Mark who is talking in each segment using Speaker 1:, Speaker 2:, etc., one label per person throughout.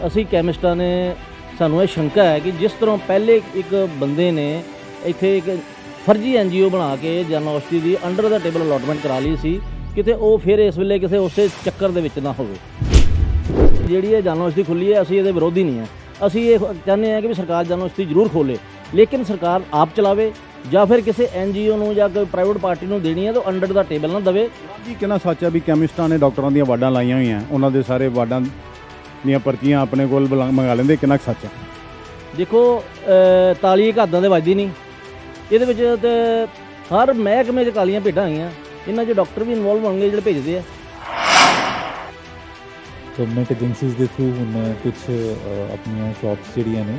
Speaker 1: ਅਸੀਂ ਕੈਮਿਸਟਾਂ ਨੇ ਸਾਨੂੰ ਇਹ ਸ਼ੰਕਾ ਹੈ ਕਿ ਜਿਸ ਤਰ੍ਹਾਂ ਪਹਿਲੇ ਇੱਕ ਬੰਦੇ ਨੇ ਇੱਥੇ ਇੱਕ ਫਰਜ਼ੀ ਐਨਜੀਓ ਬਣਾ ਕੇ ਜਨ ਔਸ਼ਧੀ ਦੀ ਅੰਡਰ ਦਾ ਟੇਬਲ ਅਲਾਟਮੈਂਟ ਕਰਾ ਲਈ ਸੀ, ਕਿਤੇ ਉਹ ਫਿਰ ਇਸ ਵੇਲੇ ਕਿਸੇ ਉਸੇ ਚੱਕਰ ਦੇ ਵਿੱਚ ਨਾ ਹੋਵੇ। ਜਿਹੜੀ ਇਹ ਜਨ ਔਸ਼ਧੀ ਖੁੱਲੀ ਹੈ, ਅਸੀਂ ਇਹਦੇ ਵਿਰੋਧੀ ਨਹੀਂ ਹਾਂ। ਅਸੀਂ ਇਹ ਚਾਹੁੰਦੇ ਹਾਂ ਕਿ ਵੀ ਸਰਕਾਰ ਜਨ ਔਸ਼ਧੀ ਜ਼ਰੂਰ ਖੋਲੇ, ਲੇਕਿਨ ਸਰਕਾਰ ਆਪ ਚਲਾਵੇ ਜਾਂ ਫਿਰ ਕਿਸੇ ਐਨਜੀਓ ਨੂੰ ਜਾਂ ਕੋਈ ਪ੍ਰਾਈਵੇਟ ਪਾਰਟੀ ਨੂੰ ਦੇਣੀ ਹੈ ਤਾਂ ਅੰਡਰ ਦਾ ਟੇਬਲ ਨਾ ਦੇਵੇ।
Speaker 2: ਜੀ ਕਿੰਨਾ ਸੱਚ ਹੈ ਵੀ ਕੈਮਿਸਟਾਂ ਨੇ ਡਾਕਟਰਾਂ ਦੀਆਂ ਵਾਰਡਾਂ ਲਾਈਆਂ ਹੋਈਆਂ, ਉਹਨਾਂ ਦੇ ਸਾਰੇ ਵਾਰਡਾਂ ਦੀਆਂ ਪਰਚੀਆਂ ਆਪਣੇ ਕੋਲ ਮੰਗਾ ਲੈਂਦੇ, ਕਿੰਨਾ ਕੁ ਸੱਚ ਹੈ?
Speaker 1: ਦੇਖੋ, ਤਾਲੀ ਇੱਕ ਹੱਦਾਂ ਦੇ ਵੱਜਦੀ ਨਹੀਂ, ਇਹਦੇ ਵਿੱਚ ਤੇ ਹਰ ਮਹਿਕਮੇ 'ਚ ਕਾਲੀਆਂ ਭੇਡਾਂ ਆਈਆਂ, ਇਹਨਾਂ 'ਚ ਡਾਕਟਰ ਵੀ ਇਨਵੋਲਵ ਹੋਣਗੇ ਜਿਹੜੇ ਭੇਜਦੇ ਆ।
Speaker 3: ਗਵਰਨਮੈਂਟ ਏਜੰਸੀਜ਼ ਦੇ ਥਰੂ ਹੁਣ ਕੁਝ ਆਪਣੀਆਂ ਸ਼ਾਪਸ ਜਿਹੜੀਆਂ ਨੇ,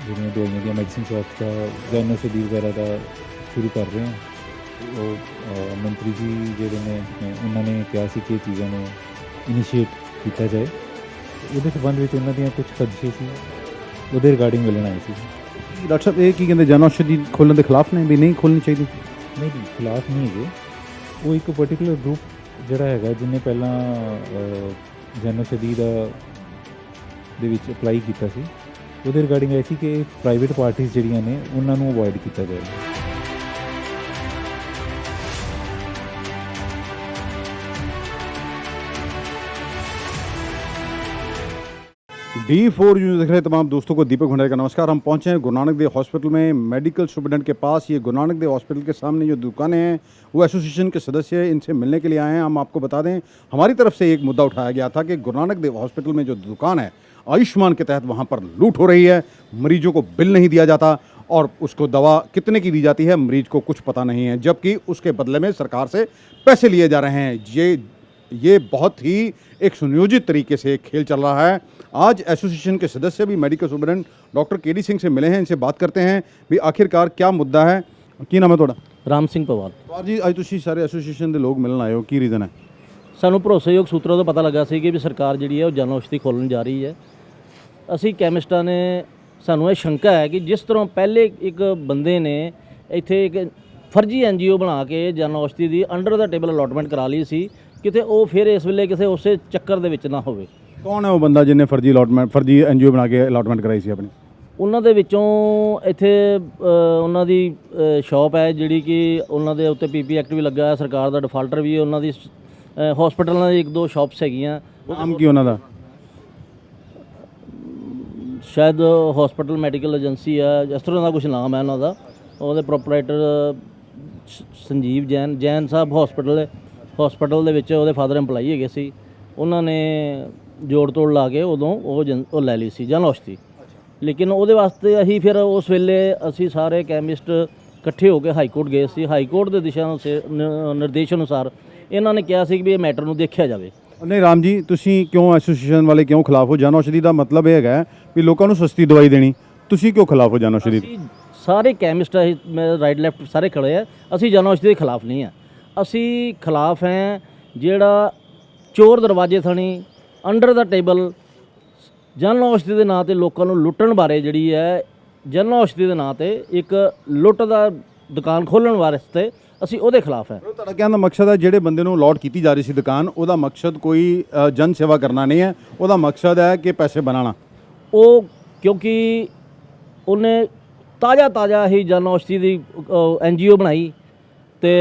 Speaker 3: ਜਿਹੜੀਆਂ ਦਵਾਈਆਂ ਦੀਆਂ ਮੈਡੀਸਿਨ ਸ਼ਾਪਸ ਦਾ ਜਨ ਔਸ਼ਧੀ ਵਗੈਰਾ ਦਾ ਸ਼ੁਰੂ ਕਰ ਰਹੇ ਹਾਂ। ਉਹ ਮੰਤਰੀ ਜੀ ਜਿਹੜੇ ਨੇ ਉਹਨਾਂ ਨੇ ਕਿਹਾ ਸੀ ਕਿ ਇਹ ਚੀਜ਼ਾਂ ਨੂੰ ਇਨੀਸ਼ੀਏਟ ਕੀਤਾ ਜਾਏ। ਉਹਦੇ ਸੰਬੰਧ ਵਿੱਚ ਉਹਨਾਂ ਦੀਆਂ ਕੁਝ ਖਦਸ਼ੇ ਸੀ, ਉਹਦੇ ਰਿਗਾਰਡਿੰਗ ਮਿਲਣ ਆਏ ਸੀ।
Speaker 2: ਡਾਕਟਰ ਸਾਹਿਬ ਇਹ ਕੀ ਕਹਿੰਦੇ, ਜਨ ਔਸ਼ਧੀ ਖੋਲ੍ਹਣ ਦੇ ਖਿਲਾਫ ਨੇ ਵੀ ਨਹੀਂ ਖੋਲ੍ਹਣੀ ਚਾਹੀਦੀ?
Speaker 3: ਨਹੀਂ ਜੀ, ਖਿਲਾਫ ਨਹੀਂ ਹੈਗੇ। ਉਹ ਇੱਕ ਪਰਟੀਕੂਲਰ ਗਰੁੱਪ ਜਿਹੜਾ ਹੈਗਾ ਜਿਹਨੇ ਪਹਿਲਾਂ ਜਨ ਔਸ਼ਧੀ ਦੇ ਵਿੱਚ ਅਪਲਾਈ ਕੀਤਾ ਸੀ, ਉਹਦੇ ਰਿਗਾਰਡਿੰਗ ਆਈ ਸੀ ਕਿ ਪ੍ਰਾਈਵੇਟ ਪਾਰਟੀਆਂ ਜਿਹੜੀਆਂ ਨੇ ਉਹਨਾਂ ਨੂੰ ਅਵੋਇਡ ਕੀਤਾ ਜਾਏ।
Speaker 2: D4 न्यूज़ देख रहे तमाम दोस्तों को दीपक भंडारी का नमस्कार। हम पहुंचे हैं गुरु नानक देव हॉस्पिटल में, मेडिकल सुपरिटेंडेंट के पास। ये गुरु नानक देव हॉस्पिटल के सामने जो दुकानें हैं वो एसोसिएशन के सदस्य हैं, इनसे मिलने के लिए आए हैं। हम आपको बता दें, हमारी तरफ से एक मुद्दा उठाया गया था कि गुरु नानक देव हॉस्पिटल में जो दुकान है आयुष्मान के तहत वहाँ पर लूट हो रही है, मरीजों को बिल नहीं दिया जाता और उसको दवा कितने की दी जाती है मरीज को कुछ पता नहीं है, जबकि उसके बदले में सरकार से पैसे लिए जा रहे हैं। ये बहुत ही एक सुनियोजित तरीके से खेल चल रहा है। आज एसोसिएशन के सदस्य भी medical superintendent doctor KD Singh से मिले हैं, इनसे बात करते हैं भी आखिरकार क्या मुद्दा है। की नाम है थोड़ा?
Speaker 1: ਰਾਮ ਸਿੰਘ ਪਵਾਰ।
Speaker 2: पवार जी, ਅੱਜ ਤੁਸੀਂ ਸਾਰੇ ਐਸੋਸੀਏਸ਼ਨ ਦੇ ਲੋਕ ਮਿਲਣ ਆਏ ਹੋ, ਕੀ ਰੀਜ਼ਨ ਹੈ?
Speaker 1: ਸਾਨੂੰ ਭਰੋਸੇਯੋਗ ਸੂਤਰਾਂ ਤੋਂ ਪਤਾ ਲੱਗਾ ਸੀ ਕਿ ਵੀ ਸਰਕਾਰ ਜਿਹੜੀ ਹੈ ਉਹ ਜਨ ਔਸ਼ਧੀ ਖੋਲ੍ਹਣ ਜਾ ਰਹੀ ਹੈ। ਅਸੀਂ ਕੈਮਿਸਟਾਂ ਨੇ ਸਾਨੂੰ ਇਹ ਸ਼ੰਕਾ ਹੈ ਕਿ ਜਿਸ ਤਰ੍ਹਾਂ ਪਹਿਲੇ ਇੱਕ ਬੰਦੇ ਨੇ ਇੱਥੇ ਇੱਕ ਫਰਜ਼ੀ ਐਨਜੀਓ ਬਣਾ ਕੇ ਜਨ ਔਸ਼ਧੀ ਦੀ ਅੰਡਰ ਦਾ ਟੇਬਲ ਅਲਾਟਮੈਂਟ ਕਰਾ ਲਈ ਸੀ, ਕਿਤੇ ਉਹ ਫਿਰ ਇਸ ਵੇਲੇ ਕਿਸੇ ਉਸੇ ਚੱਕਰ ਦੇ ਵਿੱਚ ਨਾ ਹੋਵੇ।
Speaker 2: ਕੌਣ ਹੈ ਉਹ ਬੰਦਾ ਜਿਹਨੇ ਫਰਜ਼ੀ ਐਨਜੀਓ ਬਣਾ ਕੇ ਅਲਾਟਮੈਂਟ ਕਰਾਈ ਸੀ ਆਪਣੀ?
Speaker 1: ਉਹਨਾਂ ਦੇ ਵਿੱਚੋਂ ਇੱਥੇ ਉਹਨਾਂ ਦੀ ਸ਼ਾਪ ਹੈ ਜਿਹੜੀ ਕਿ ਉਹਨਾਂ ਦੇ ਉੱਤੇ ਪੀਪੀ ਐਕਟ ਵੀ ਲੱਗਾ ਹੈ, ਸਰਕਾਰ ਦਾ ਡਿਫਾਲਟਰ ਵੀ ਹੈ। ਉਹਨਾਂ ਦੀ ਹਸਪੀਟਲਾਂ ਦੀ ਇੱਕ ਦੋ ਸ਼ਾਪਸ ਹੈਗੀਆਂ।
Speaker 2: ਨਾਮ ਕੀ ਉਹਨਾਂ ਦਾ?
Speaker 1: ਸ਼ਾਇਦ ਹਸਪੀਟਲ ਮੈਡੀਕਲ ਏਜੰਸੀ ਹੈ, ਇਸ ਤਰ੍ਹਾਂ ਦਾ ਕੁਝ ਨਾਮ ਹੈ ਉਹਨਾਂ ਦਾ। ਉਹਦੇ ਪ੍ਰੋਪਰਾਈਟਰ ਸੰਜੀਵ ਜੈਨ ਸਾਹਿਬ ਹਸਪੀਟਲ ਦੇ ਵਿੱਚ ਉਹਦੇ ਫਾਦਰ ਐਮਪਲਾਈ ਹੈਗੇ ਸੀ। ਉਹਨਾਂ ਨੇ ਜੋੜ ਤੋੜ ਲਾ ਕੇ ਉਦੋਂ ਉਹ ਲੈ ਲਈ ਸੀ ਜਨ ਔਸ਼ਧੀ। ਲੇਕਿਨ ਉਹਦੇ ਵਾਸਤੇ ਅਸੀਂ ਫਿਰ ਉਸ ਵੇਲੇ ਅਸੀਂ ਸਾਰੇ ਕੈਮਿਸਟ ਇਕੱਠੇ ਹੋ ਕੇ ਹਾਈ ਕੋਰਟ ਗਏ ਸੀ। ਹਾਈ ਕੋਰਟ ਦੇ ਦਿਸ਼ਾ ਨਿਰਦੇਸ਼ ਅਨੁਸਾਰ ਇਹਨਾਂ ਨੇ ਕਿਹਾ ਸੀ ਕਿ ਵੀ ਇਹ ਮੈਟਰ ਨੂੰ ਦੇਖਿਆ ਜਾਵੇ।
Speaker 2: ਨਹੀਂ ਰਾਮ ਜੀ, ਤੁਸੀਂ ਕਿਉਂ ਐਸੋਸੀਏਸ਼ਨ ਵਾਲੇ ਕਿਉਂ ਖਿਲਾਫ ਹੋ? ਜਨ ਔਸ਼ਧੀ ਦਾ ਮਤਲਬ ਇਹ ਹੈਗਾ ਵੀ ਲੋਕਾਂ ਨੂੰ ਸਸਤੀ ਦਵਾਈ ਦੇਣੀ, ਤੁਸੀਂ ਕਿਉਂ ਖਿਲਾਫ ਹੋ ਜਨ ਔਸ਼ਧੀ ਦੇ?
Speaker 1: ਸਾਰੇ ਕੈਮਿਸਟ ਰਾਈਟ ਲੈਫਟ ਸਾਰੇ ਖੜੇ ਆ, ਅਸੀਂ ਜਨ ਔਸ਼ਧੀ ਦੇ ਖਿਲਾਫ ਨਹੀਂ ਆ। ਅਸੀਂ ਖਿਲਾਫ ਹੈ ਜਿਹੜਾ ਚੋਰ ਦਰਵਾਜ਼ੇ ਥਣੀ ਅੰਡਰ ਦਾ ਟੇਬਲ ਜਨ ਔਸ਼ਧੀ ਦੇ ਨਾਂ 'ਤੇ ਲੋਕਾਂ ਨੂੰ ਲੁੱਟਣ ਬਾਰੇ ਜਿਹੜੀ ਹੈ, ਜਨ ਔਸ਼ਧੀ ਦੇ ਨਾਂ 'ਤੇ ਇੱਕ ਲੁੱਟ ਦਾ ਦੁਕਾਨ ਖੋਲ੍ਹਣ ਵਾਸਤੇ ਅਸੀਂ ਉਹਦੇ ਖਿਲਾਫ ਹੈ।
Speaker 2: ਤੁਹਾਡਾ ਕਹਿਣ ਦਾ ਮਕਸਦ ਹੈ ਜਿਹੜੇ ਬੰਦੇ ਨੂੰ ਅਲਾਟ ਕੀਤੀ ਜਾ ਰਹੀ ਸੀ ਦੁਕਾਨ, ਉਹਦਾ ਮਕਸਦ ਕੋਈ ਜਨ ਸੇਵਾ ਕਰਨਾ ਨਹੀਂ ਹੈ, ਉਹਦਾ ਮਕਸਦ ਹੈ ਕਿ ਪੈਸੇ ਬਣਾਉਣਾ।
Speaker 1: ਉਹ ਕਿਉਂਕਿ ਉਹਨੇ ਤਾਜ਼ਾ ਹੀ ਜਨ ਔਸ਼ਧੀ ਦੀ ਐਨਜੀਓ ਬਣਾਈ ਅਤੇ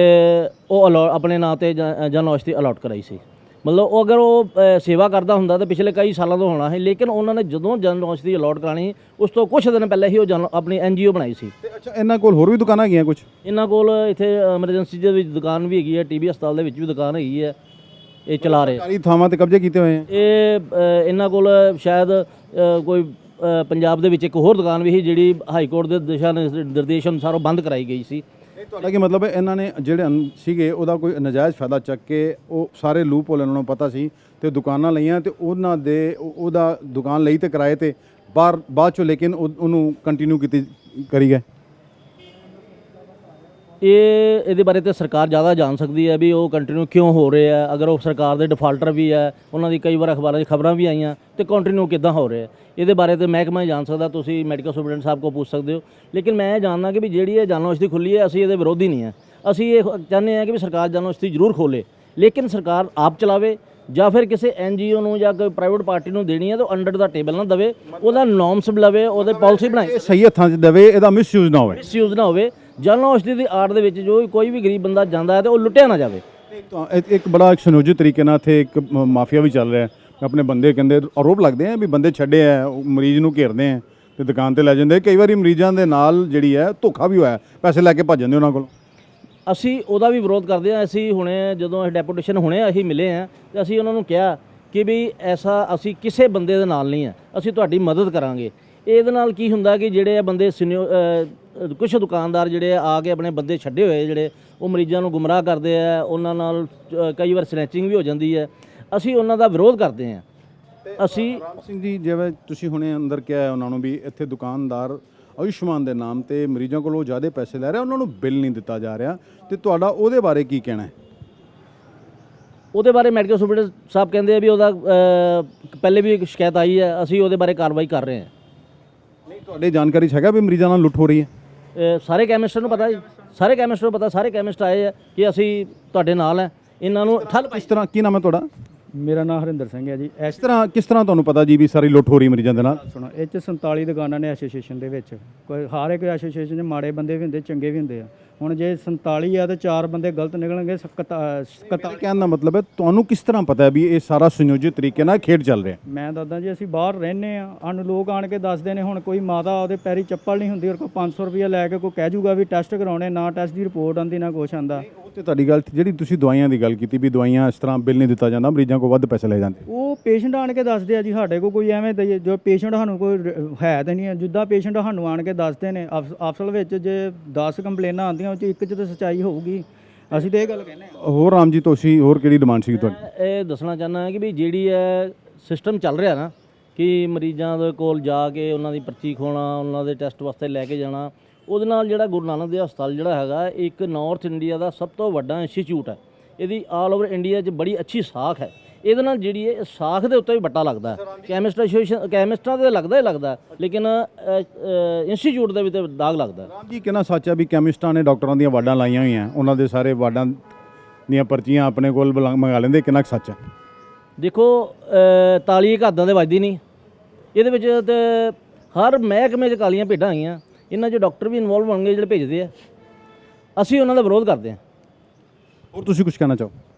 Speaker 1: ਉਹ ਆਪਣੇ ਨਾਂ 'ਤੇ ਜਨ ਔਸ਼ਧੀ ਅਲਾਟ ਕਰਾਈ ਸੀ। ਮਤਲਬ ਉਹ ਅਗਰ ਉਹ ਸੇਵਾ ਕਰਦਾ ਹੁੰਦਾ ਤਾਂ ਪਿਛਲੇ ਕਈ ਸਾਲਾਂ ਤੋਂ ਹੋਣਾ ਸੀ, ਲੇਕਿਨ ਉਹਨਾਂ ਨੇ ਜਦੋਂ ਜਨ ਔਸ਼ਧੀ ਅਲਾਟ ਕਰਾਣੀ ਉਸ ਤੋਂ ਕੁਛ ਦਿਨ ਪਹਿਲਾਂ ਹੀ ਉਹ ਆਪਣੀ ਐਨਜੀਓ ਬਣਾਈ ਸੀ।
Speaker 2: ਅੱਛਾ, ਇਹਨਾਂ ਕੋਲ ਹੋਰ ਵੀ ਦੁਕਾਨਾਂ ਹੈਗੀਆਂ ਕੁਝ?
Speaker 1: ਇਹਨਾਂ ਕੋਲ ਇੱਥੇ ਐਮਰਜੈਂਸੀ ਦੇ ਵਿੱਚ ਦੁਕਾਨ ਵੀ ਹੈਗੀ ਹੈ, ਟੀਬੀ ਹਸਪਤਾਲ ਦੇ ਵਿੱਚ ਵੀ ਦੁਕਾਨ ਹੈਗੀ ਹੈ, ਇਹ ਚਲਾ ਰਹੇ।
Speaker 2: ਸਰਕਾਰੀ ਥਾਵਾਂ ਤੇ ਕਬਜ਼ੇ ਕੀਤੇ ਹੋਏ ਆ
Speaker 1: ਇਹ ਇਹਨਾਂ ਕੋਲ ਸ਼ਾਇਦ ਕੋਈ ਪੰਜਾਬ ਦੇ ਵਿੱਚ ਇੱਕ ਹੋਰ ਦੁਕਾਨ ਵੀ ਸੀ ਜਿਹੜੀ ਹਾਈ ਕੋਰਟ ਦੇ ਦਿਸ਼ਾ ਨਿਰਦੇਸ਼ ਅਨੁਸਾਰ ਉਹ ਬੰਦ ਕਰਾਈ ਗਈ ਸੀ।
Speaker 2: ਤੁਹਾਡਾ ਕੀ ਮਤਲਬ ਹੈ ਇਹਨਾਂ ਨੇ ਜਿਹੜੇ ਸੀਗੇ ਉਹਦਾ ਕੋਈ ਨਜਾਇਜ਼ ਫਾਇਦਾ ਚੱਕ ਕੇ ਉਹ ਸਾਰੇ ਲੂਪ ਹੋਲ ਇਹਨਾਂ ਨੂੰ ਪਤਾ ਸੀ ਤੇ ਦੁਕਾਨਾਂ ਲਈਆਂ ਤੇ ਉਹਨਾਂ ਦੇ ਉਹਦਾ ਦੁਕਾਨ ਲਈ ਤੇ ਕਿਰਾਏ ਤੇ ਬਾਅਦ ਚੋਂ ਲੇਕਿਨ ਉਹਨੂੰ ਕੰਟੀਨਿਊ ਕਰੀ ਗਏ?
Speaker 1: ਇਹਦੇ ਬਾਰੇ ਤਾਂ ਸਰਕਾਰ ਜ਼ਿਆਦਾ ਜਾਣ ਸਕਦੀ ਹੈ ਵੀ ਉਹ ਕੰਟੀਨਿਊ ਕਿਉਂ ਹੋ ਰਿਹਾ ਹੈ। ਅਗਰ ਉਹ ਸਰਕਾਰ ਦੇ ਡਿਫਾਲਟਰ ਵੀ ਹੈ, ਉਹਨਾਂ ਦੀ ਕਈ ਵਾਰ ਅਖਬਾਰਾਂ 'ਚ ਖਬਰਾਂ ਵੀ ਆਈਆਂ, ਤੇ ਕੰਟੀਨਿਊ ਕਿੱਦਾਂ ਹੋ ਰਿਹਾ ਇਹਦੇ ਬਾਰੇ ਤਾਂ ਮਹਿਕਮਾ ਹੀ ਜਾਣ ਸਕਦਾ। ਤੁਸੀਂ ਮੈਡੀਕਲ ਸੁਪਰਡੈਂਟ ਸਾਹਿਬ ਕੋਲ ਪੁੱਛ ਸਕਦੇ ਹੋ। ਲੇਕਿਨ ਮੈਂ ਇਹ ਜਾਣਦਾ ਕਿ ਵੀ ਜਿਹੜੀ ਇਹ ਜਨ ਔਸ਼ਧੀ ਖੁੱਲੀ ਹੈ, ਅਸੀਂ ਇਹਦੇ ਵਿਰੋਧੀ ਨਹੀਂ ਹੈ। ਅਸੀਂ ਇਹ ਚਾਹੁੰਦੇ ਹਾਂ ਕਿ ਵੀ ਸਰਕਾਰ ਜਨ ਔਸ਼ਧੀ ਜ਼ਰੂਰ ਖੋਲੇ, ਲੇਕਿਨ ਸਰਕਾਰ ਆਪ ਚਲਾਵੇ ਜਾਂ ਫਿਰ ਕਿਸੇ NGO ਨੂੰ ਜਾਂ ਕੋਈ ਪ੍ਰਾਈਵੇਟ ਪਾਰਟੀ ਨੂੰ ਦੇਣੀ ਹੈ ਤਾਂ ਅੰਡਰ ਦਾ ਟੇਬਲ ਨਾ ਦੇਵੇ, ਉਹਦਾ ਨੋਰਮਸ ਲਵੇ, ਉਹਦੇ ਪਾਲਿਸੀ ਬਣਾਏ,
Speaker 2: ਇਹ ਸਹੀ ਹੱਥਾਂ 'ਚ ਦੇਵੇ, ਇਹਦਾ ਮਿਸਯੂਜ਼ ਨਾ ਹੋਵੇ।
Speaker 1: ਮਿਸਯੂਜ਼ ਨਾ ਹੋਵੇ। ਜਨ ਔਸ਼ਧੀ ਦੀ ਆੜ ਦੇ ਵਿੱਚ ਜੋ ਕੋਈ ਵੀ ਗਰੀਬ ਬੰਦਾ ਜਾਂਦਾ ਹੈ ਤੇ ਉਹ ਲੁੱਟਿਆ ਨਾ ਜਾਵੇ।
Speaker 2: ਤਾਂ ਇੱਕ ਬੜਾ ਇੱਕ ਸੰਯੋਜਿਤ ਤਰੀਕੇ ਨਾਲ ਇੱਥੇ ਇੱਕ ਮਾਫੀਆ ਵੀ ਚੱਲ ਰਿਹਾ ਹੈ। ਆਪਣੇ ਬੰਦੇ ਕਹਿੰਦੇ ਆਰੋਪ ਲੱਗਦੇ ਆ ਵੀ ਬੰਦੇ ਛੱਡੇ ਆ, ਉਹ ਮਰੀਜ਼ ਨੂੰ ਘੇਰਦੇ ਆ ਤੇ ਦੁਕਾਨ ਤੇ ਲੈ ਜਾਂਦੇ। ਕਈ ਵਾਰੀ ਮਰੀਜ਼ਾਂ ਦੇ ਨਾਲ ਜਿਹੜੀ ਹੈ ਧੋਖਾ ਵੀ ਹੋਇਆ, ਪੈਸੇ ਲੈ ਕੇ ਭੱਜ ਜਾਂਦੇ ਉਹਨਾਂ ਕੋਲ।
Speaker 1: ਅਸੀਂ ਉਹਦਾ ਵੀ ਵਿਰੋਧ ਕਰਦੇ ਹਾਂ। ਅਸੀਂ ਹੁਣੇ ਜਦੋਂ ਡੈਪੂਟੇਸ਼ਨ ਹੁਣੇ ਅਸੀਂ ਮਿਲੇ ਹਾਂ ਤੇ ਅਸੀਂ ਉਹਨਾਂ ਨੂੰ ਕਿਹਾ ਕਿ ਵੀ ਐਸਾ ਅਸੀਂ ਕਿਸੇ ਬੰਦੇ ਦੇ ਨਾਲ ਨਹੀਂ ਆ, ਅਸੀਂ ਤੁਹਾਡੀ ਮਦਦ ਕਰਾਂਗੇ। ਇਹਦੇ ਨਾਲ ਕੀ ਹੁੰਦਾ ਕਿ ਜਿਹੜੇ ਆ ਬੰਦੇ ਕੁਝ ਦੁਕਾਨਦਾਰ ਜਿਹੜੇ ਆ ਕੇ ਆਪਣੇ ਬੰਦੇ ਛੱਡੇ ਹੋਏ ਜਿਹੜੇ ਉਹ ਮਰੀਜ਼ਾਂ ਨੂੰ ਗੁੰਮਰਾਹ ਕਰਦੇ ਆ, ਉਹਨਾਂ ਨਾਲ ਕਈ ਵਾਰ ਸਨੈਚਿੰਗ ਵੀ ਹੋ ਜਾਂਦੀ ਹੈ। ਅਸੀਂ ਉਹਨਾਂ ਦਾ ਵਿਰੋਧ ਕਰਦੇ ਹਾਂ। ਅਸੀਂ
Speaker 2: ਰਾਮ ਸਿੰਘ ਜੀ, ਜਿਵੇਂ ਤੁਸੀਂ ਹੁਣੇ ਅੰਦਰ ਕਿਹਾ ਉਹਨਾਂ ਨੂੰ ਵੀ ਇੱਥੇ ਦੁਕਾਨਦਾਰ ਆਯੁਸ਼ਮਾਨ ਦੇ ਨਾਮ ਤੇ ਮਰੀਜ਼ਾਂ ਕੋਲੋਂ ਜ਼ਿਆਦਾ ਪੈਸੇ ਲੈ ਰਿਹਾ, ਉਹਨਾਂ ਨੂੰ ਬਿੱਲ ਨਹੀਂ ਦਿੱਤਾ ਜਾ ਰਿਹਾ, ਤੇ ਤੁਹਾਡਾ ਉਹਦੇ ਬਾਰੇ ਕੀ ਕਹਿਣਾ ਹੈ?
Speaker 1: ਉਹਦੇ ਬਾਰੇ ਮੈਡੀਕਲ ਸੁਪਰਡੈਂਟ ਸਾਹਿਬ ਕਹਿੰਦੇ ਆ ਵੀ ਉਹਦਾ ਪਹਿਲੇ ਵੀ ਇੱਕ ਸ਼ਿਕਾਇਤ ਆਈ ਹੈ, ਅਸੀਂ ਉਹਦੇ ਬਾਰੇ ਕਾਰਵਾਈ ਕਰ ਰਹੇ ਹਾਂ।
Speaker 2: ਨਹੀਂ, ਤੁਹਾਡੇ ਜਾਣਕਾਰੀ 'ਚ ਹੈਗਾ ਵੀ ਮਰੀਜ਼ਾਂ ਨਾਲ ਲੁੱਟ ਹੋ ਰਹੀ ਹੈ?
Speaker 1: ਸਾਰੇ ਕੈਮਿਸਟਰ ਨੂੰ ਪਤਾ ਜੀ, ਸਾਰੇ ਕੈਮਿਸਟਰ ਨੂੰ ਪਤਾ, ਸਾਰੇ ਕੈਮਿਸਟ ਆਏ ਆ ਕਿ ਅਸੀਂ ਤੁਹਾਡੇ ਨਾਲ ਹੈ। ਇਹਨਾਂ ਨੂੰ ਠੱਲ
Speaker 2: ਕਿਸ ਤਰ੍ਹਾਂ, ਕੀ ਨਾਮ ਹੈ ਤੁਹਾਡਾ?
Speaker 4: ਮੇਰਾ ਨਾਮ ਹਰਿੰਦਰ ਸਿੰਘ ਹੈ ਜੀ।
Speaker 2: ਕਿਸ ਤਰ੍ਹਾਂ ਤੁਹਾਨੂੰ ਪਤਾ ਜੀ ਵੀ ਸਾਰੀ ਲੁੱਟ ਹੋ ਰਹੀ ਮਰੀਜ਼ਾਂ ਦੇ ਨਾਲ?
Speaker 4: ਸੁਣੋ, ਇਹ 'ਚ 47 ਦੁਕਾਨਾਂ ਨੇ ਐਸੋਸੀਏਸ਼ਨ ਦੇ ਵਿੱਚ। ਕੋਈ ਹਰ ਇੱਕ ਐਸੋਸੀਏਸ਼ਨ 'ਚ ਮਾੜੇ ਬੰਦੇ ਵੀ ਹੁੰਦੇ, ਚੰਗੇ ਵੀ ਹੁੰਦੇ ਆ। ਹੁਣ ਜੇ 47 ਆ ਤੇ 4 ਬੰਦੇ ਗਲਤ ਨਿਕਲਣਗੇ।
Speaker 2: ਮੇਰੇ ਕਹਿਣ ਦਾ ਮਤਲਬ ਹੈ ਤੁਹਾਨੂੰ ਕਿਸ ਤਰ੍ਹਾਂ ਪਤਾ ਹੈ ਵੀ ਇਹ ਸਾਰਾ ਸੰਯੋਜਿਤ ਤਰੀਕੇ ਨਾਲ ਖੇਡ ਚੱਲ ਰਿਹਾ?
Speaker 4: ਮੈਂ ਦੱਸਦਾ ਜੀ, ਅਸੀਂ ਬਾਹਰ ਰਹਿੰਦੇ ਆ, ਸਾਨੂੰ ਲੋਕ ਆਣ ਕੇ ਦੱਸਦੇ ਨੇ। ਹੁਣ ਕੋਈ ਮਾਤਾ ਉਹਦੇ ਪੈਰੀ ਚੱਪਲ ਨਹੀਂ ਹੁੰਦੀ, ਔਰ ਕੋਈ 500 ਰੁਪਏ ਲੈ ਕੇ ਕੋਈ ਕਹਿ ਜੂਗਾ ਵੀ ਟੈਸਟ ਕਰਾਉਣੇ, ਨਾ ਟੈਸਟ ਦੀ ਰਿਪੋਰਟ ਆਉਂਦੀ ਨਾ ਕੁਛ ਆਉਂਦਾ।
Speaker 2: ਉਹ ਤੇ ਤੁਹਾਡੀ ਗੱਲ, ਜਿਹੜੀ ਤੁਸੀਂ ਦਵਾਈਆਂ ਦੀ ਗੱਲ ਕੀਤੀ ਵੀ ਦਵਾਈਆਂ ਇਸ ਤਰ੍ਹਾਂ ਬਿੱਲ ਨਹੀਂ ਦਿੱਤਾ ਜਾਂਦਾ, ਮਰੀਜ਼ਾਂ ਕੋਲ ਵੱਧ ਪੈਸੇ ਲੈ ਜਾਂਦੇ,
Speaker 4: ਉਹ ਪੇਸ਼ੈਂਟ ਆਣ ਕੇ ਦੱਸਦੇ ਆ ਜੀ। ਸਾਡੇ ਕੋਲ ਕੋਈ ਐਵੇਂ ਦੇ ਜੋ ਪੇਸ਼ੈਂਟ ਸਾਨੂੰ ਕੋਈ ਹੈ ਤਾਂ ਨਹੀਂ ਹੈ। ਜਿੱਦਾਂ ਪੇਸ਼ੈਂਟ ਸਾਨੂੰ ਆਣ ਕੇ ਦੱਸਦੇ ਨੇ, ਅਸਲ ਵਿੱਚ ਜੇ 10 ਕੰਪਲੇਨਾਂ ਆਉਂਦੀਆਂ ਉਹ 'ਚ ਇੱਕ 'ਚ ਤਾਂ ਸੱਚਾਈ ਹੋਊਗੀ। ਅਸੀਂ ਤਾਂ ਇਹ ਗੱਲ ਕਹਿੰਦੇ ਹਾਂ।
Speaker 2: ਹੋਰ ਰਾਮ ਜੀ, ਤੁਸੀਂ ਹੋਰ ਕਿਹੜੀ ਡਿਮਾਂਡ ਸੀ ਤੁਹਾਡੀ?
Speaker 1: ਮੈਂ ਇਹ ਦੱਸਣਾ ਚਾਹੁੰਦਾ ਕਿ ਵੀ ਜਿਹੜੀ ਹੈ ਸਿਸਟਮ ਚੱਲ ਰਿਹਾ ਨਾ ਕਿ ਮਰੀਜ਼ਾਂ ਦੇ ਕੋਲ ਜਾ ਕੇ ਉਹਨਾਂ ਦੀ ਪਰਚੀ ਖੋਣਾ, ਉਹਨਾਂ ਦੇ ਟੈਸਟ ਵਾਸਤੇ ਲੈ ਕੇ ਜਾਣਾ, ਉਹਦੇ ਨਾਲ ਜਿਹੜਾ ਗੁਰੂ ਨਾਨਕ ਦੇਵ ਹਸਪਤਾਲ ਜਿਹੜਾ ਹੈਗਾ ਇੱਕ ਨਾਰਥ ਇੰਡੀਆ ਦਾ ਸਭ ਤੋਂ ਵੱਡਾ ਇੰਸਟੀਚਿਊਟ ਹੈ। ਇਹਦੀ ਆਲ ਓਵਰ ਇੰਡੀਆ 'ਚ ਬੜੀ ਅੱਛੀ ਸਾਖ ਹੈ। ਇਹਦੇ ਨਾਲ ਜਿਹੜੀ ਹੈ ਸਾਖ ਦੇ ਉੱਤੇ ਵੀ ਵੱਟਾ ਲੱਗਦਾ। ਕੈਮਿਸਟਰਾਂ ਤੇ ਲੱਗਦਾ ਹੀ ਲੱਗਦਾ, ਲੇਕਿਨ ਇੰਸਟੀਚਿਊਟ ਦੇ ਵੀ ਤੇ ਦਾਗ ਲੱਗਦਾ।
Speaker 2: ਰਾਮ ਜੀ, ਕਿੰਨਾ ਸੱਚ ਹੈ ਵੀ ਕੈਮਿਸਟਾਂ ਨੇ ਡਾਕਟਰਾਂ ਦੀਆਂ ਵਾਰਡਾਂ ਲਾਈਆਂ ਹੋਈਆਂ, ਉਹਨਾਂ ਦੇ ਸਾਰੇ ਵਾਰਡਾਂ ਦੀਆਂ ਪਰਚੀਆਂ ਆਪਣੇ ਕੋਲ ਮੰਗਾ ਲੈਂਦੇ? ਕਿੰਨਾ ਕੁ ਸੱਚ ਹੈ?
Speaker 1: ਦੇਖੋ, ਤਾਲੀ ਇੱਕ ਹੱਦਾਂ ਦੇ ਵੱਜਦੀ ਨਹੀਂ। ਇਹਦੇ ਵਿੱਚ ਤੇ ਹਰ ਮਹਿਕਮੇ 'ਚ ਕਾਲੀਆਂ ਭੇਡਾਂ ਆਈਆਂ। ਇਹਨਾਂ 'ਚ ਡਾਕਟਰ ਵੀ ਇਨਵੋਲਵ ਹੋਣਗੇ ਜਿਹੜੇ ਭੇਜਦੇ ਆ। ਅਸੀਂ ਉਹਨਾਂ ਦਾ ਵਿਰੋਧ ਕਰਦੇ हैं।
Speaker 2: और तुसी कुछ कहना चाहो?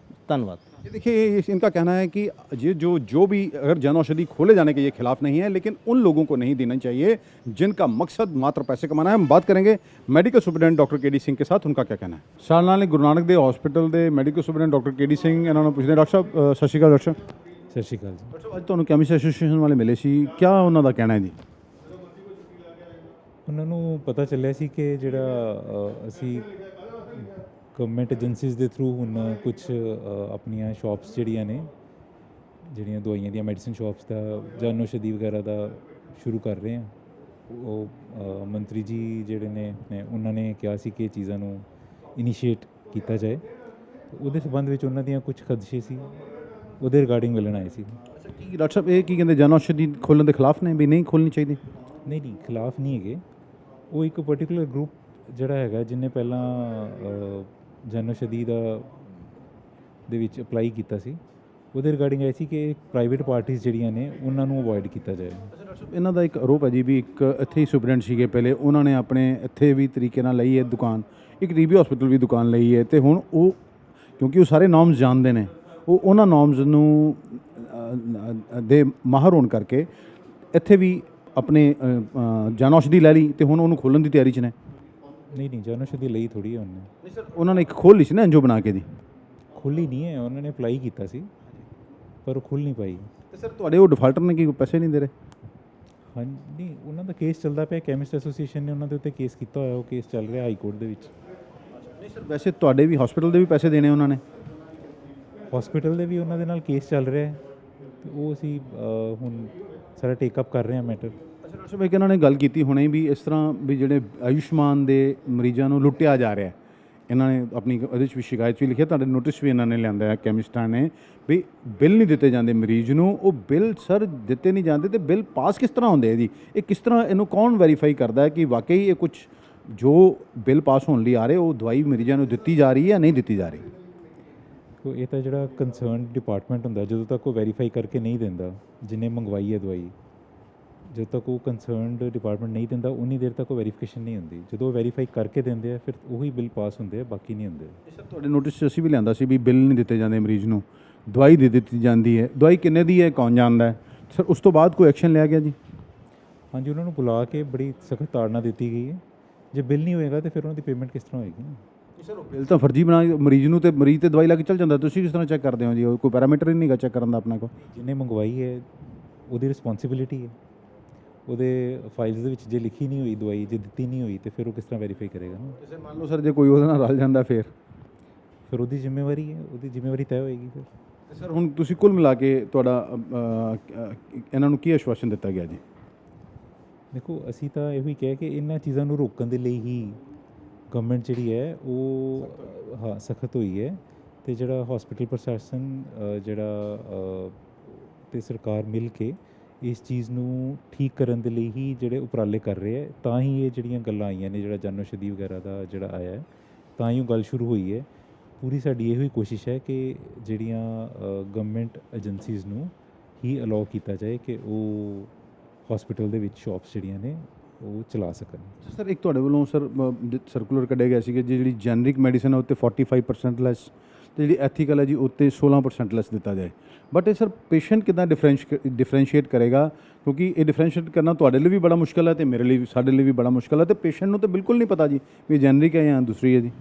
Speaker 1: धन्यवाद।
Speaker 2: ये देखिए, इनका कहना है कि ये जो भी अगर जन औषधि खोले जाने के ये खिलाफ नहीं है, लेकिन उन लोगों को नहीं देना चाहिए जिनका मकसद मात्र पैसे कमाना है। हम बात करेंगे मेडिकल सुपरिटेंडेंट डॉक्टर के डी सिंह के साथ, उनका क्या कहना है। साल नाल गुरु नानक देव हॉस्पिटल के मेडिकल सुपरिटेंडेंट डॉक्टर के डी सिंह इन्होंने पूछते। डॉक्टर साहब सत श्री अकाल। डॉक्टर साहब
Speaker 3: ਸਤਿ ਸ਼੍ਰੀ ਅਕਾਲ ਜੀ।
Speaker 2: डॉक्टर साहब, ਅੱਜ ਤੁਹਾਨੂੰ ਕੈਮਿਸਟ ਐਸੋਸੀਏਸ਼ਨ ਵਾਲੇ ਮਿਲੇ ਸੀ, क्या उन्हों का कहना है जी?
Speaker 3: ਉਹਨਾਂ ਨੂੰ ਪਤਾ ਚੱਲਿਆ ਸੀ ਕਿ ਜਿਹੜਾ ਅਸੀਂ ਗਵਰਨਮੈਂਟ ਏਜੰਸੀਜ਼ ਦੇ ਥਰੂ ਹੁਣ ਕੁਝ ਆਪਣੀਆਂ ਸ਼ਾਪਸ ਜਿਹੜੀਆਂ ਨੇ, ਜਿਹੜੀਆਂ ਦਵਾਈਆਂ ਦੀਆਂ ਮੈਡੀਸਿਨ ਸ਼ਾਪਸ ਦਾ ਜਨ ਔਸ਼ਧੀ ਵਗੈਰਾ ਦਾ ਸ਼ੁਰੂ ਕਰ ਰਹੇ ਹਾਂ। ਉਹ ਮੰਤਰੀ ਜੀ ਜਿਹੜੇ ਨੇ ਉਹਨਾਂ ਨੇ ਕਿਹਾ ਸੀ ਕਿ ਇਹ ਚੀਜ਼ਾਂ ਨੂੰ ਇਨੀਸ਼ੀਏਟ ਕੀਤਾ ਜਾਏ। ਉਹਦੇ ਸੰਬੰਧ ਵਿੱਚ ਉਹਨਾਂ ਦੀਆਂ ਕੁਝ ਖਦਸ਼ੇ ਸੀ, ਉਹਦੇ ਰਿਗਾਰਡਿੰਗ ਮਿਲਣ ਆਏ ਸੀ।
Speaker 2: ਕੀ ਡਾਕਟਰ ਸਾਹਿਬ ਇਹ ਕੀ ਕਹਿੰਦੇ, ਜਨ ਔਸ਼ਧੀ ਖੋਲ੍ਹਣ ਦੇ ਖਿਲਾਫ ਨੇ ਵੀ ਨਹੀਂ ਖੋਲ੍ਹਣੀ ਚਾਹੀਦੀ?
Speaker 3: ਨਹੀਂ ਖਿਲਾਫ ਨਹੀਂ ਹੈਗੇ। ਉਹ ਇੱਕ ਪਰਟੀਕੂਲਰ ਗਰੁੱਪ ਜਿਹੜਾ ਹੈਗਾ ਜਿਹਨੇ ਪਹਿਲਾਂ ਜਨ ਔਸ਼ਧੀ ਦੇ ਵਿੱਚ ਅਪਲਾਈ ਕੀਤਾ ਸੀ, ਉਹਦੇ ਰਿਗਾਰਡਿੰਗ ਆਈ ਸੀ ਕਿ ਪ੍ਰਾਈਵੇਟ ਪਾਰਟੀਆਂ ਜਿਹੜੀਆਂ ਨੇ ਉਹਨਾਂ ਨੂੰ ਅਵੋਇਡ ਕੀਤਾ ਜਾਏ।
Speaker 2: ਇਹਨਾਂ ਦਾ ਇੱਕ ਆਰੋਪ ਹੈ ਜੀ ਵੀ ਇੱਕ ਇੱਥੇ ਹੀ ਸੁਪਰਡੈਂਟ ਸੀਗੇ ਪਹਿਲੇ, ਉਹਨਾਂ ਨੇ ਆਪਣੇ ਇੱਥੇ ਵੀ ਤਰੀਕੇ ਨਾਲ ਲਈ ਹੈ ਦੁਕਾਨ, ਇੱਕ ਟੀਬੀ ਹਸਪੀਟਲ ਵੀ ਦੁਕਾਨ ਲਈ ਹੈ, ਤੇ ਹੁਣ ਉਹ ਕਿਉਂਕਿ ਉਹ ਸਾਰੇ ਨੋਰਮਸ ਜਾਣਦੇ ਨੇ, ਉਹ ਉਹਨਾਂ ਨੋਰਮਸ ਨੂੰ ਦੇ ਮਾਹਰ ਹੋਣ ਕਰਕੇ ਇੱਥੇ ਵੀ ਆਪਣੇ ਜਨ ਔਸ਼ਧੀ ਲੈ ਲਈ, ਤੇ ਹੁਣ ਉਹਨੂੰ ਖੋਲ੍ਹਣ ਦੀ ਤਿਆਰੀ 'ਚ ਨੇ।
Speaker 3: ਨਹੀਂ ਜਨ ਔਸ਼ਧੀ ਲਈ ਥੋੜ੍ਹੀ ਹੈ ਉਹਨੇ।
Speaker 2: ਨਹੀਂ ਸਰ, ਉਹਨਾਂ ਨੇ ਇੱਕ ਖੋਲ੍ਹ ਲਈ ਸੀ ਨਾ ਐਨਜੀਓ ਬਣਾ ਕੇ ਦੀ।
Speaker 3: ਖੁੱਲ੍ਹੀ ਨਹੀਂ ਹੈ, ਉਹਨਾਂ ਨੇ ਅਪਲਾਈ ਕੀਤਾ ਸੀ ਪਰ ਉਹ ਖੁੱਲ੍ਹ ਨਹੀਂ ਪਾਈ।
Speaker 2: ਤੇ ਸਰ ਤੁਹਾਡੇ ਉਹ ਡਿਫਾਲਟਰ ਨੇ ਕੀ ਪੈਸੇ ਨਹੀਂ ਦੇ ਰਹੇ?
Speaker 3: ਹਾਂ ਨਹੀਂ, ਉਹਨਾਂ ਦਾ ਕੇਸ ਚੱਲਦਾ ਪਿਆ। ਕੈਮਿਸਟ ਐਸੋਸੀਏਸ਼ਨ ਨੇ ਉਹਨਾਂ ਦੇ ਉੱਤੇ ਕੇਸ ਕੀਤਾ ਹੋਇਆ, ਉਹ ਕੇਸ ਚੱਲ ਰਿਹਾ ਹਾਈ ਕੋਰਟ ਦੇ ਵਿੱਚ।
Speaker 2: ਨਹੀਂ ਸਰ, ਵੈਸੇ ਤੁਹਾਡੇ ਵੀ ਹਸਪੀਟਲ ਦੇ ਵੀ ਪੈਸੇ ਦੇਣੇ ਉਹਨਾਂ ਨੇ?
Speaker 3: ਹਸਪੀਟਲ ਦੇ ਵੀ ਉਹਨਾਂ ਦੇ ਨਾਲ ਕੇਸ ਚੱਲ ਰਿਹਾ ਹੈ, ਤੇ ਉਹ ਅਸੀਂ ਹੁਣ ਸਾਰਾ ਟੇਕਅਪ ਕਰ ਰਹੇ ਹਾਂ ਮੈਟਰ।
Speaker 2: ਅੱਛਾ ਡਾਕਟਰ ਸਾਹਿਬ, ਇੱਕ ਇਹਨਾਂ ਨੇ ਗੱਲ ਕੀਤੀ ਹੁਣੇ ਵੀ ਇਸ ਤਰ੍ਹਾਂ ਵੀ ਜਿਹੜੇ ਆਯੁਸ਼ਮਾਨ ਦੇ ਮਰੀਜ਼ਾਂ ਨੂੰ ਲੁੱਟਿਆ ਜਾ ਰਿਹਾ, ਇਹਨਾਂ ਨੇ ਆਪਣੀ ਉਹਦੇ 'ਚ ਵੀ ਸ਼ਿਕਾਇਤ ਵੀ ਲਿਖਿਆ, ਤੁਹਾਡੇ ਨੋਟਿਸ ਵੀ ਇਹਨਾਂ ਨੇ ਲਿਆਂਦਾ ਹੈ ਕੈਮਿਸਟਾਂ ਨੇ, ਵੀ ਬਿੱਲ ਨਹੀਂ ਦਿੱਤੇ ਜਾਂਦੇ ਮਰੀਜ਼ ਨੂੰ। ਉਹ ਬਿੱਲ ਸਰ ਦਿੱਤੇ ਨਹੀਂ ਜਾਂਦੇ, ਤੇ ਬਿੱਲ ਪਾਸ ਕਿਸ ਤਰ੍ਹਾਂ ਹੁੰਦੇ ਜੀ? ਇਹ ਕਿਸ ਤਰ੍ਹਾਂ, ਇਹਨੂੰ ਕੌਣ ਵੈਰੀਫਾਈ ਕਰਦਾ ਹੈ ਕਿ ਵਾਕਈ ਇਹ ਕੁਝ ਜੋ ਬਿੱਲ ਪਾਸ ਹੋਣ ਲਈ ਆ ਰਹੇ ਉਹ ਦਵਾਈ ਮਰੀਜ਼ਾਂ ਨੂੰ ਦਿੱਤੀ ਜਾ ਰਹੀ ਹੈ ਜਾਂ ਨਹੀਂ ਦਿੱਤੀ ਜਾ ਰਹੀ?
Speaker 3: ਦੇਖੋ ਇਹ ਤਾਂ ਜਿਹੜਾ ਕੰਸਰਨ ਡਿਪਾਰਟਮੈਂਟ ਹੁੰਦਾ, ਜਦੋਂ ਤੱਕ ਉਹ ਵੈਰੀਫਾਈ ਕਰਕੇ ਨਹੀਂ ਦਿੰਦਾ ਜਿਹਨੇ ਮੰਗਵਾਈ ਹੈ ਦਵਾਈ, ਜਦੋਂ ਤੱਕ ਉਹ ਕੰਸਰਨਡ ਡਿਪਾਰਟਮੈਂਟ ਨਹੀਂ ਦਿੰਦਾ ਉਨੀ ਦੇਰ ਤੱਕ ਉਹ ਵੈਰੀਫਿਕੇਸ਼ਨ ਨਹੀਂ ਹੁੰਦੀ। ਜਦੋਂ ਉਹ ਵੈਰੀਫਾਈ ਕਰਕੇ ਦਿੰਦੇ ਆ ਫਿਰ ਉਹੀ ਬਿੱਲ ਪਾਸ ਹੁੰਦੇ ਆ, ਬਾਕੀ ਨਹੀਂ ਹੁੰਦੇ।
Speaker 2: ਸਰ ਤੁਹਾਡੇ ਨੋਟਿਸ 'ਚ ਅਸੀਂ ਵੀ ਲਿਆਂਦਾ ਸੀ ਵੀ ਬਿੱਲ ਨਹੀਂ ਦਿੱਤੇ ਜਾਂਦੇ ਮਰੀਜ਼ ਨੂੰ, ਦਵਾਈ ਦੇ ਦਿੱਤੀ ਜਾਂਦੀ ਹੈ। ਦਵਾਈ ਕਿੰਨੇ ਦੀ ਹੈ ਕੌਣ ਜਾਣਦਾ ਹੈ ਸਰ? ਉਸ ਤੋਂ ਬਾਅਦ ਕੋਈ ਐਕਸ਼ਨ ਲਿਆ ਗਿਆ ਜੀ?
Speaker 3: ਹਾਂਜੀ, ਉਹਨਾਂ ਨੂੰ ਬੁਲਾ ਕੇ ਬੜੀ ਸਖਤ ਤਾੜਨਾ ਦਿੱਤੀ ਗਈ ਹੈ। ਜੇ ਬਿੱਲ ਨਹੀਂ ਹੋਏਗਾ ਤਾਂ ਫਿਰ ਉਹਨਾਂ ਦੀ ਪੇਮੈਂਟ ਕਿਸ ਤਰ੍ਹਾਂ ਹੋਏਗੀ?
Speaker 2: ਸਰ ਬਿੱਲ ਤਾਂ ਫਰਜ਼ੀ ਬਣਾ ਮਰੀਜ਼ ਨੂੰ, ਤੇ ਮਰੀਜ਼ ਤੇ ਦਵਾਈ ਲੈ ਕੇ ਚੱਲ ਜਾਂਦਾ, ਤੁਸੀਂ ਕਿਸ ਤਰ੍ਹਾਂ ਚੈੱਕ ਕਰਦੇ ਹੋ ਜੀ? ਉਹ ਕੋਈ ਪੈਰਾਮੀਟਰ ਹੀ ਨਹੀਂ ਗਾ ਚੈੱਕ ਕਰਨ ਦਾ ਆਪਣਾ ਕੋਲ?
Speaker 3: ਜਿਹਨੇ ਮੰਗਵਾਈ ਹੈ ਉਹਦੀ ਰਿਸਪੌਂਸਿਬਿਲਿਟੀ ਹੈ। ਉਹਦੇ ਫਾਈਲਸ ਦੇ ਵਿੱਚ ਜੇ ਲਿਖੀ ਨਹੀਂ ਹੋਈ ਦਵਾਈ, ਜੇ ਦਿੱਤੀ ਨਹੀਂ ਹੋਈ, ਤੇ ਫਿਰ ਉਹ ਕਿਸ ਤਰ੍ਹਾਂ ਵੈਰੀਫਾਈ ਕਰੇਗਾ ਨਾ?
Speaker 2: ਕਿਸੇ ਮੰਨ ਲਓ ਸਰ ਜੇ ਕੋਈ ਉਹਦੇ ਨਾਲ ਰਲ ਜਾਂਦਾ ਫਿਰ
Speaker 3: ਉਹਦੀ ਜ਼ਿੰਮੇਵਾਰੀ ਹੈ, ਉਹਦੀ ਜ਼ਿੰਮੇਵਾਰੀ ਤੈਅ ਹੋਏਗੀ ਫਿਰ।
Speaker 2: ਤੇ ਸਰ ਹੁਣ ਤੁਸੀਂ ਕੁੱਲ ਮਿਲਾ ਕੇ ਤੁਹਾਡਾ ਇਹਨਾਂ ਨੂੰ ਕੀ ਆਸ਼ਵਾਸਨ ਦਿੱਤਾ ਗਿਆ ਜੀ?
Speaker 3: ਦੇਖੋ ਅਸੀਂ ਤਾਂ ਇਹੋ ਹੀ ਕਹਿ ਕਿ ਇਹਨਾਂ ਚੀਜ਼ਾਂ ਨੂੰ ਰੋਕਣ ਦੇ ਲਈ ਹੀ ਗਵਰਨਮੈਂਟ ਜਿਹੜੀ ਹੈ ਉਹ ਹਾਂ ਸਖਤ ਹੋਈ ਹੈ। ਅਤੇ ਜਿਹੜਾ ਹਸਪੀਟਲ ਪ੍ਰਸ਼ਾਸਨ ਜਿਹੜਾ ਅਤੇ ਸਰਕਾਰ ਮਿਲ ਕੇ ਇਸ ਚੀਜ਼ ਨੂੰ ਠੀਕ ਕਰਨ ਦੇ ਲਈ ਹੀ ਜਿਹੜੇ ਉਪਰਾਲੇ ਕਰ ਰਹੇ ਹੈ, ਤਾਂ ਹੀ ਇਹ ਜਿਹੜੀਆਂ ਗੱਲਾਂ ਆਈਆਂ ਨੇ, ਜਿਹੜਾ ਜਨ ਔਸ਼ਧੀ ਵਗੈਰਾ ਦਾ ਜਿਹੜਾ ਆਇਆ ਹੈ, ਤਾਂ ਹੀ ਉਹ ਗੱਲ ਸ਼ੁਰੂ ਹੋਈ ਹੈ। ਪੂਰੀ ਸਾਡੀ ਇਹੋ ਹੀ ਕੋਸ਼ਿਸ਼ ਹੈ ਕਿ ਜਿਹੜੀਆਂ ਗਵਰਨਮੈਂਟ ਏਜੰਸੀਜ਼ ਨੂੰ ਹੀ ਅਲਾਓ ਕੀਤਾ ਜਾਏ ਕਿ ਉਹ ਹਸਪੀਟਲ ਦੇ ਵਿੱਚ ਸ਼ਾਪਸ ਜਿਹੜੀਆਂ ਨੇ ਉਹ ਚਲਾ ਸਕਣ।
Speaker 2: ਸਰ ਇੱਕ ਤੁਹਾਡੇ ਵੱਲੋਂ ਸਰ ਸਰਕੂਲਰ ਕੱਢਿਆ ਗਿਆ ਸੀ ਕਿ ਜਿਹੜੀ ਜੈਨਰਿਕ ਮੈਡੀਸਨ ਹੈ ਉੱਤੇ 45% ਲੈਸ, ਤੇ ਜਿਹੜੀ ਐਥੀਕਲ ਹੈ ਜੀ ਉੱਤੇ 16% ਲੈਸ ਦਿੱਤਾ ਜਾਏ। ਬਟ ਇਹ ਸਰ ਪੇਸ਼ੈਂਟ ਕਿੱਦਾਂ ਡਿਫਰੈਂਸ਼ੀਏਟ ਕਰੇਗਾ? ਕਿਉਂਕਿ ਇਹ ਡਿਫਰੈਂਸ਼ੀਏਟ ਕਰਨਾ ਤੁਹਾਡੇ ਲਈ ਵੀ ਬੜਾ ਮੁਸ਼ਕਿਲ ਹੈ ਅਤੇ ਮੇਰੇ ਲਈ ਵੀ, ਸਾਡੇ ਲਈ ਵੀ ਬੜਾ ਮੁਸ਼ਕਿਲ ਹੈ। ਅਤੇ ਪੇਸ਼ੈਂਟ ਨੂੰ ਤਾਂ ਬਿਲਕੁਲ ਨਹੀਂ ਪਤਾ ਜੀ ਵੀ ਜੈਨਰਿਕ ਹੈ ਜਾਂ ਦੂਸਰੀ ਹੈ ਜੀ।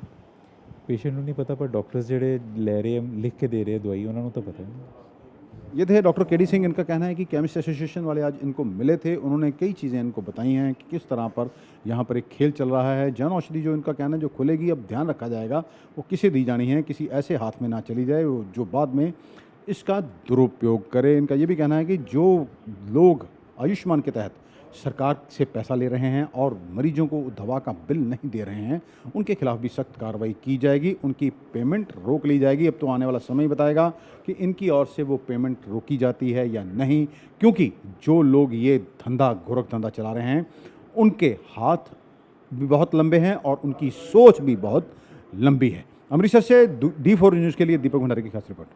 Speaker 3: पेशेंट को नहीं पता, पर डॉक्टर्स जेडे ले रहे हैं लिख के दे रहे हैं दवाई, उन्होंने तो पता है।
Speaker 2: ये थे डॉक्टर केडी सिंह। इनका कहना है कि केमिस्ट एसोसिएशन वाले आज इनको मिले थे, उन्होंने कई चीज़ें इनको बताई हैं कि किस तरह पर यहाँ पर एक खेल चल रहा है। जन औषधि जो इनका कहना है जो खुलेगी, अब ध्यान रखा जाएगा वो किसे दी जानी है, किसी ऐसे हाथ में ना चली जाए जो बाद में इसका दुरुपयोग करे। इनका ये भी कहना है कि जो लोग आयुष्मान के तहत सरकार से पैसा ले रहे हैं और मरीजों को दवा का बिल नहीं दे रहे हैं, उनके खिलाफ भी सख्त कार्रवाई की जाएगी, उनकी पेमेंट रोक ली जाएगी। अब तो आने वाला समय बताएगा कि इनकी ओर से वो पेमेंट रोकी जाती है या नहीं, क्योंकि जो लोग ये धंधा गोरख धंधा चला रहे हैं उनके हाथ भी बहुत लंबे हैं और उनकी सोच भी बहुत लंबी है। अमृतसर से D4 न्यूज़ के लिए दीपक भंडारी की खास रिपोर्ट।